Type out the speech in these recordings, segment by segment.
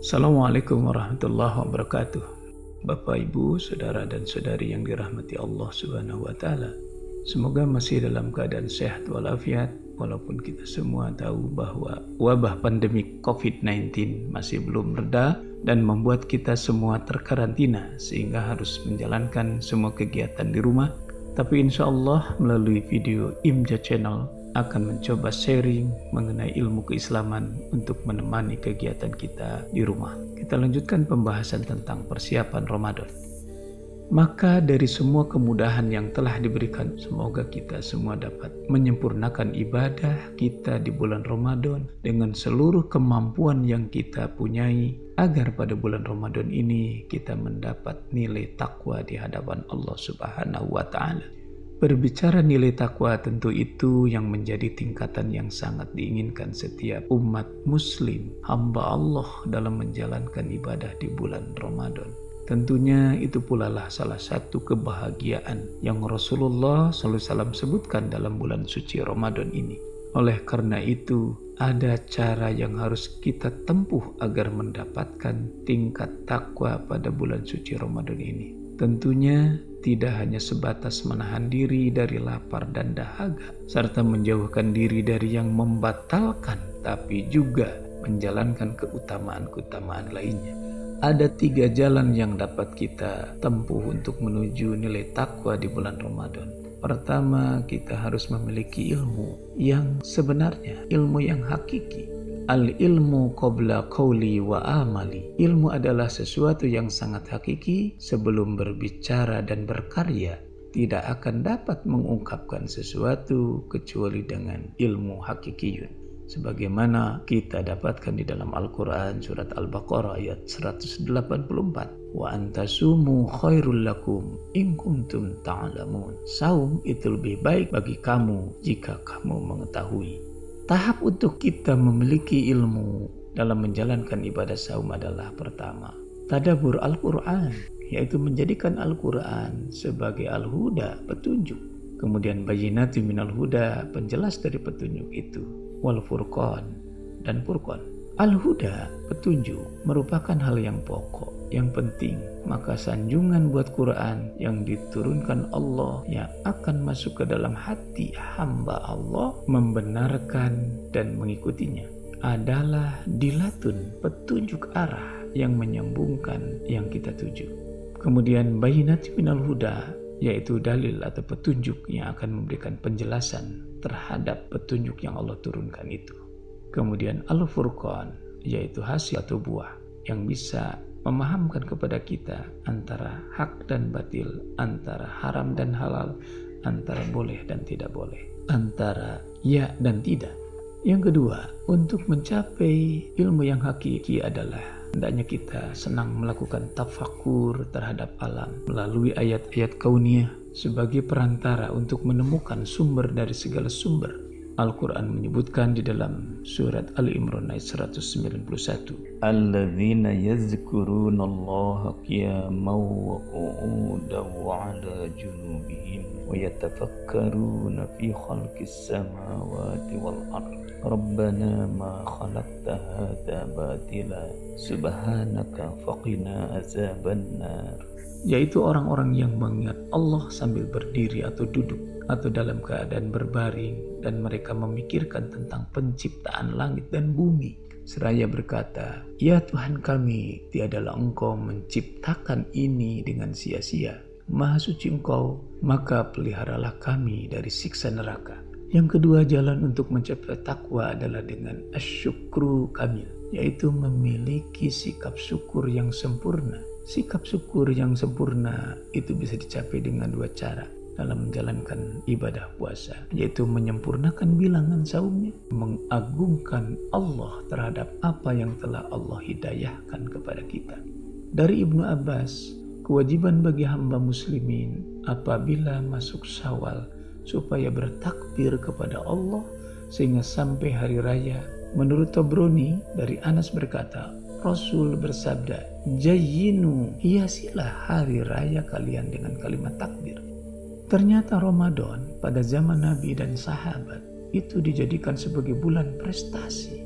Assalamualaikum warahmatullahi wabarakatuh. Bapak, Ibu, saudara dan saudari yang dirahmati Allah Subhanahu wa taala. Semoga masih dalam keadaan sehat walafiat walaupun kita semua tahu bahwa wabah pandemi COVID-19 masih belum reda dan membuat kita semua terkarantina sehingga harus menjalankan semua kegiatan di rumah. Tapi insya Allah melalui video IMJA Channel akan mencoba sharing mengenai ilmu keislaman untuk menemani kegiatan kita di rumah. Kita lanjutkan pembahasan tentang persiapan Ramadan. Maka dari semua kemudahan yang telah diberikan, semoga kita semua dapat menyempurnakan ibadah kita di bulan Ramadan dengan seluruh kemampuan yang kita punyai, agar pada bulan Ramadan ini kita mendapat nilai takwa di hadapan Allah Subhanahu wa taala. Berbicara nilai takwa, tentu itu yang menjadi tingkatan yang sangat diinginkan setiap umat muslim, hamba Allah dalam menjalankan ibadah di bulan Ramadan. Tentunya itu pula lah salah satu kebahagiaan yang Rasulullah SAW sebutkan dalam bulan suci Ramadan ini. Oleh karena itu, ada cara yang harus kita tempuh agar mendapatkan tingkat takwa pada bulan suci Ramadan ini. Tentunya tidak hanya sebatas menahan diri dari lapar dan dahaga, serta menjauhkan diri dari yang membatalkan, tapi juga menjalankan keutamaan-keutamaan lainnya. Ada 3 jalan yang dapat kita tempuh untuk menuju nilai takwa di bulan Ramadan. Pertama, kita harus memiliki ilmu yang sebenarnya, ilmu yang hakiki. Al-ilmu qabla qawli wa amali. Ilmu adalah sesuatu yang sangat hakiki. Sebelum berbicara dan berkarya, tidak akan dapat mengungkapkan sesuatu kecuali dengan ilmu hakikiyun. Sebagaimana kita dapatkan di dalam Al-Quran surat Al-Baqarah ayat 184. Wa antasumu khairul lakum in kuntum ta'lamun. Saum itu lebih baik bagi kamu jika kamu mengetahui. Tahap untuk kita memiliki ilmu dalam menjalankan ibadah saum adalah pertama, tadabbur Al-Quran, yaitu menjadikan Al-Quran sebagai al-huda, petunjuk. Kemudian bayyinati minal huda, penjelas dari petunjuk itu, wal furqan, dan furqan. Al-huda, petunjuk, merupakan hal yang pokok, yang penting. Maka sanjungan buat Quran yang diturunkan Allah yang akan masuk ke dalam hati hamba Allah membenarkan dan mengikutinya adalah dilatun, petunjuk arah yang menyambungkan yang kita tuju. Kemudian bayyinati minal huda, yaitu dalil atau petunjuk yang akan memberikan penjelasan terhadap petunjuk yang Allah turunkan itu. Kemudian al-furqan, yaitu hasil atau buah yang bisa memahamkan kepada kita antara hak dan batil, antara haram dan halal, antara boleh dan tidak boleh, antara ya dan tidak. Yang kedua, untuk mencapai ilmu yang hakiki adalah hendaknya kita senang melakukan tafakur terhadap alam melalui ayat-ayat kauniyah sebagai perantara untuk menemukan sumber dari segala sumber. Al-Quran menyebutkan di dalam surat Ali Imran ayat 191, Alladzina yazkuruna Allah qiyaman wa qu'udan wa 'ala junubihim wa yatafakkaruna fi khalqis samawati wal ardh Rabbana ma khalaqta hadza batila subhanaka faqina azabannar. Yaitu orang-orang yang mengingat Allah sambil berdiri atau duduk atau dalam keadaan berbaring, dan mereka memikirkan tentang penciptaan langit dan bumi seraya berkata, ya Tuhan kami, tiadalah Engkau menciptakan ini dengan sia-sia. Maha suci Engkau, maka peliharalah kami dari siksa neraka. Yang kedua, jalan untuk mencapai takwa adalah dengan asyukru kamil, yaitu memiliki sikap syukur yang sempurna. Sikap syukur yang sempurna itu bisa dicapai dengan 2 cara dalam menjalankan ibadah puasa, yaitu menyempurnakan bilangan saumnya, mengagungkan Allah terhadap apa yang telah Allah hidayahkan kepada kita. Dari Ibnu Abbas, kewajiban bagi hamba muslimin apabila masuk Syawal supaya bertakbir kepada Allah sehingga sampai hari raya. Menurut Tabrani, dari Anas berkata, Rasul bersabda, Jayyinu, hiasilah hari raya kalian dengan kalimat takbir. Ternyata Ramadan pada zaman Nabi dan sahabat itu dijadikan sebagai bulan prestasi.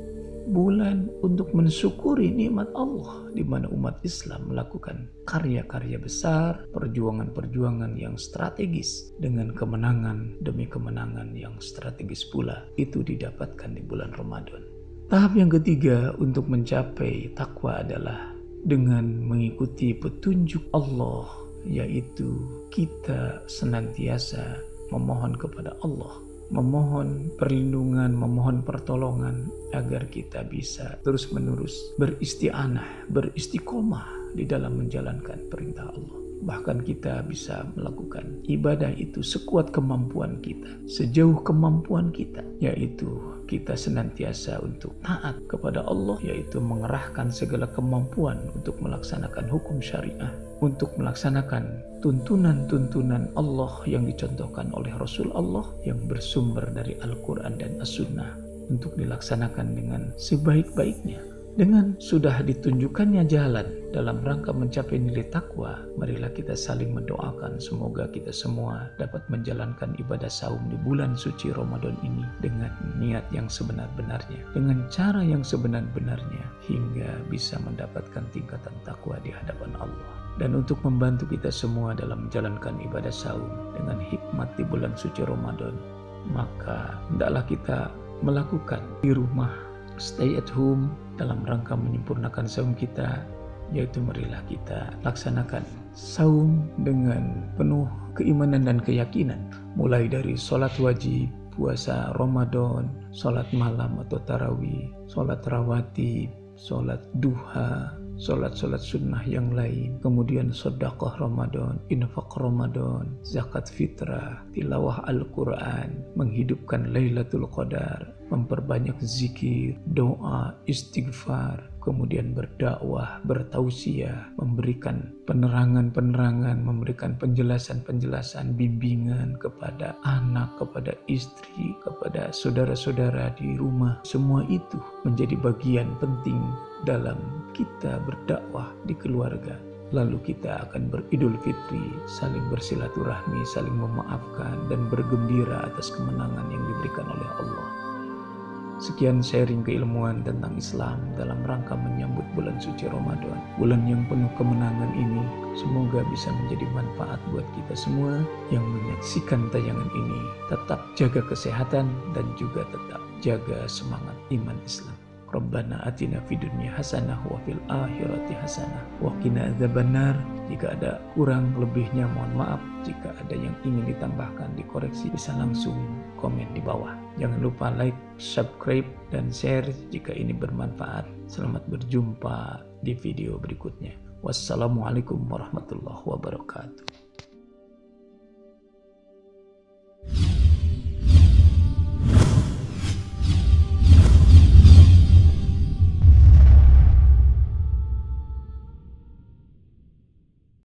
bulan untuk mensyukuri nikmat Allah, di mana umat Islam melakukan karya-karya besar, perjuangan-perjuangan yang strategis dengan kemenangan demi kemenangan yang strategis pula. Itu didapatkan di bulan Ramadan. Tahap yang ketiga untuk mencapai takwa adalah dengan mengikuti petunjuk Allah, yaitu kita senantiasa memohon kepada Allah, memohon perlindungan, memohon pertolongan agar kita bisa terus-menerus beristi'anah, beristiqomah di dalam menjalankan perintah Allah. Bahkan kita bisa melakukan ibadah itu sekuat kemampuan kita, sejauh kemampuan kita, yaitu kita senantiasa untuk taat kepada Allah, yaitu mengerahkan segala kemampuan untuk melaksanakan hukum syariah, untuk melaksanakan tuntunan-tuntunan Allah yang dicontohkan oleh Rasul Allah yang bersumber dari Al-Quran dan As-Sunnah, untuk dilaksanakan dengan sebaik-baiknya. Dengan sudah ditunjukkannya jalan dalam rangka mencapai nilai takwa, marilah kita saling mendoakan semoga kita semua dapat menjalankan ibadah saum di bulan suci Ramadan ini dengan niat yang sebenar-benarnya, dengan cara yang sebenar-benarnya, hingga bisa mendapatkan tingkatan takwa di hadapan Allah. Dan untuk membantu kita semua dalam menjalankan ibadah saum dengan hikmat di bulan suci Ramadan, maka hendaklah kita melakukan di rumah, stay at home, dalam rangka menyempurnakan saum kita, yaitu marilah kita laksanakan saum dengan penuh keimanan dan keyakinan, mulai dari sholat wajib, puasa Ramadan, sholat malam atau tarawih, sholat rawatib, sholat duha, sholat-sholat sunnah yang lain, kemudian sedekah Ramadan, infak Ramadan, zakat fitrah, tilawah Al-Quran, menghidupkan Lailatul Qadar, memperbanyak zikir, doa, istighfar, kemudian berdakwah, bertausiah, memberikan penerangan-penerangan, memberikan penjelasan-penjelasan, bimbingan kepada anak, kepada istri, kepada saudara-saudara di rumah. Semua itu menjadi bagian penting dalam kita berdakwah di keluarga. Lalu kita akan beridul fitri, saling bersilaturahmi, saling memaafkan, dan bergembira atas kemenangan yang diberikan oleh Allah. Sekian sharing keilmuan tentang Islam dalam rangka menyambut bulan suci Ramadan, bulan yang penuh kemenangan ini. Semoga bisa menjadi manfaat buat kita semua yang menyaksikan tayangan ini. Tetap jaga kesehatan dan juga tetap jaga semangat iman Islam. Rabbana atina fid dunya hasanah wa fil akhirati hasanah wa qina adzabannar. Jika ada kurang lebihnya mohon maaf. Jika ada yang ingin ditambahkan, dikoreksi, bisa langsung komen di bawah. Jangan lupa like, subscribe, dan share jika ini bermanfaat. Selamat berjumpa di video berikutnya. Wassalamualaikum warahmatullahi wabarakatuh.